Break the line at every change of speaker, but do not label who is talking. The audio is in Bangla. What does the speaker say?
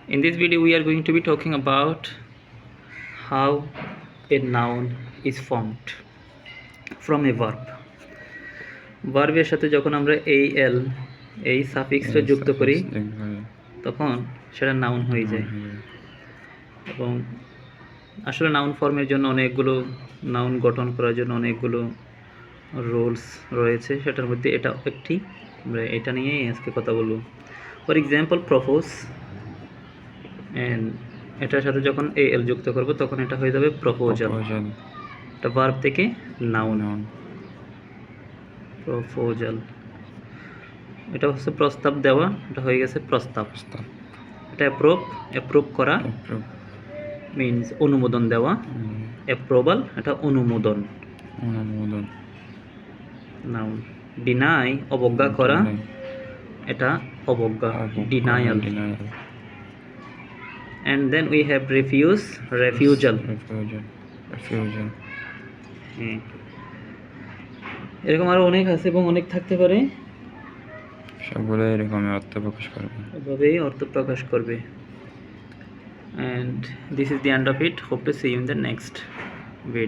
In this video we are going to be talking about how a noun is formed from a verb. ভার্বের সাথে যখন আমরা al এই সাফিক্সটা যুক্ত করি তখন সেটা নাউন হয়ে যায়। এবং আসলে নাউন ফর্মের জন্য অনেকগুলো নাউন গঠন করার জন্য অনেকগুলো রুলস রয়েছে, সেটার মধ্যে এটা একটি। আমরা এটা নিয়েই আজকে কথা বলবো। ফর এক্সাম্পল প্রপোজ, এন্ড এটার সাথে যখন al যুক্ত করব তখন এটা হয়ে যাবে প্রপোজাল। এটা ভার্ব থেকে নাউন, প্রপোজাল। এটা হচ্ছে প্রস্তাব দেওয়া, এটা হয়ে গেছে প্রস্তাব। এটা অ্যাপ্রুভ করা মিন্স অনুমোদন দেওয়া। অ্যাপ্রুভাল এটা অনুমোদন নাউন। ডিনাই অবজ্ঞা করা, এটা অবজ্ঞা denial. And then we have refuse, refusal. এরকম আরো অনেক আছে এবং অনেক থাকতে পারে,
সবগুলো এরকমই অর্থ প্রকাশ করবে,
এভাবেই অর্থ প্রকাশ করবে। And this is the end of it. Hope to see you in the next video.